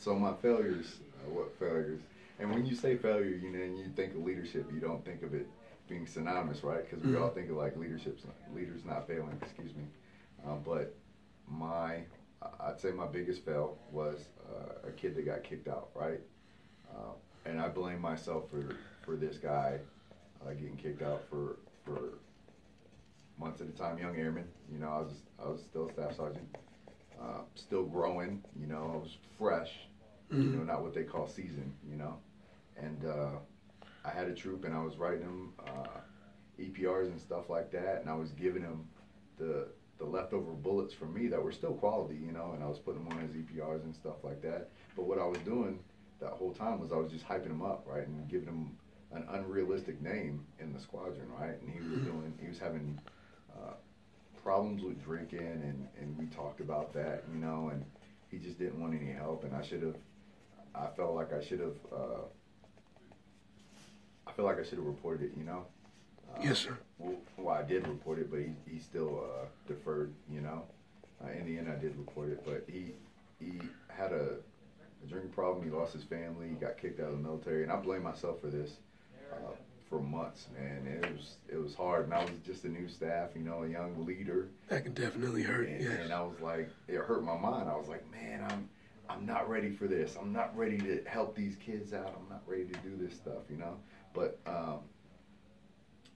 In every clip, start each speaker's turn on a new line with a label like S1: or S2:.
S1: So my failures, what failures? And when you say failure, you know, and you think of leadership, you don't think of it being synonymous, right? Because we all think of like leaders not failing. Excuse me. But my, I'd say my biggest fail was a kid that got kicked out, right? And I blame myself for this guy getting kicked out for months at a time. Young airman, you know, I was still a staff sergeant, still growing. You know, I was fresh. You know, not what they call seasoned. You know, and I had a troop, and I was writing them EPRs and stuff like that, and I was giving them the leftover bullets from me that were still quality, you know, and I was putting them on as EPRs and stuff like that. But what I was doing that whole time was I was just hyping him up, right, and giving him an unrealistic name in the squadron, right, and he was having problems with drinking, and we talked about that, you know, and he just didn't want any help, and I felt like I should have reported it, you know.
S2: Yes, sir.
S1: Well, I did report it, but he still deferred, you know. In the end, I did report it, but he had a drinking problem. He lost his family. He got kicked out of the military, and I blame myself for this for months, man. It was hard, and I was just a new staff, you know, a young leader.
S2: That can definitely hurt.
S1: And,
S2: yes.
S1: And I was like, it hurt my mind. I was like, man, I'm not ready for this. I'm not ready to help these kids out. I'm not ready to do this stuff, you know. But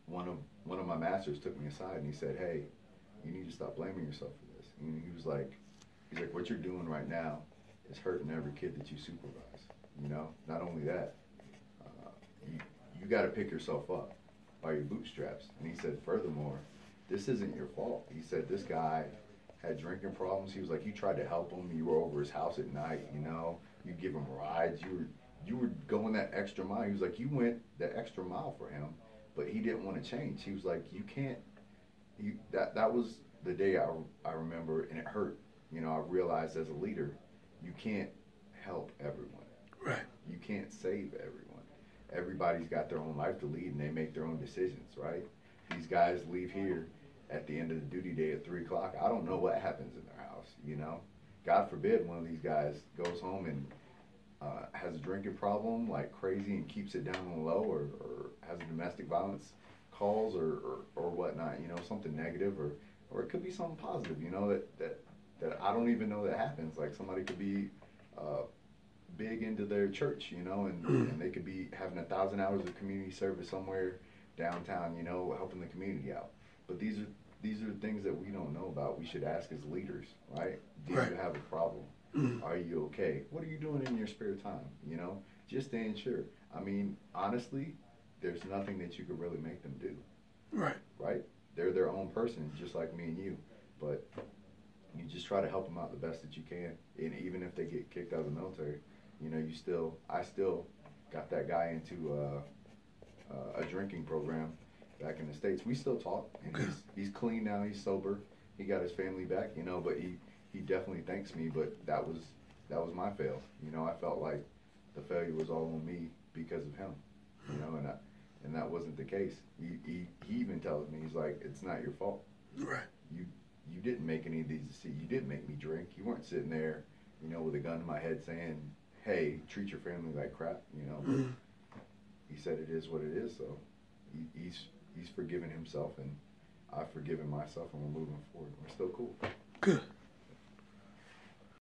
S1: one of my masters took me aside and he said, "Hey, you need to stop blaming yourself for this." And he's like, "What you're doing right now is hurting every kid that you supervise. You know, not only that, you got to pick yourself up by your bootstraps." And he said, "Furthermore, this isn't your fault." He said, "This guy had drinking problems." He was like, "You tried to help him. You were over his house at night. You know, you give him rides. You were going that extra mile." He was like, "You went that extra mile for him." But he didn't want to change. He was like, "You can't." That was the day I remember, and it hurt. You know, I realized as a leader, you can't help everyone.
S2: Right.
S1: You can't save everyone. Everybody's got their own life to lead, and they make their own decisions, right? These guys leave here at the end of the duty day at 3 o'clock. I don't know what happens in their house, you know? God forbid one of these guys goes home and has a drinking problem like crazy and keeps it down on the low, or has a domestic violence calls or whatnot, you know, something negative, or it could be something positive, you know, that I don't even know that happens. Like somebody could be big into their church, you know, and they could be having 1,000 hours of community service somewhere downtown, you know, helping the community out. But these are things that we don't know about. We should ask as leaders, right? Do you have a problem? Are you okay? What are you doing in your spare time? You know, just to ensure. I mean, honestly, there's nothing that you could really make them do.
S2: Right.
S1: Right? They're their own person, just like me and you. But you just try to help them out the best that you can. And even if they get kicked out of the military, you know, I still got that guy into a drinking program back in the States. We still talk, and he's clean now. He's sober. He got his family back, you know, but he definitely thanks me, but that was my fail. You know, I felt like the failure was all on me because of him. You know, and that wasn't the case. He even tells me, he's like, "It's not your fault.
S2: Right.
S1: You didn't make any of these decisions. You didn't make me drink. You weren't sitting there, you know, with a gun to my head saying, 'Hey, treat your family like crap,' you know." But he said it is what it is, so he's forgiven himself, and I've forgiven myself, and we're moving forward. We're still cool.
S2: Good.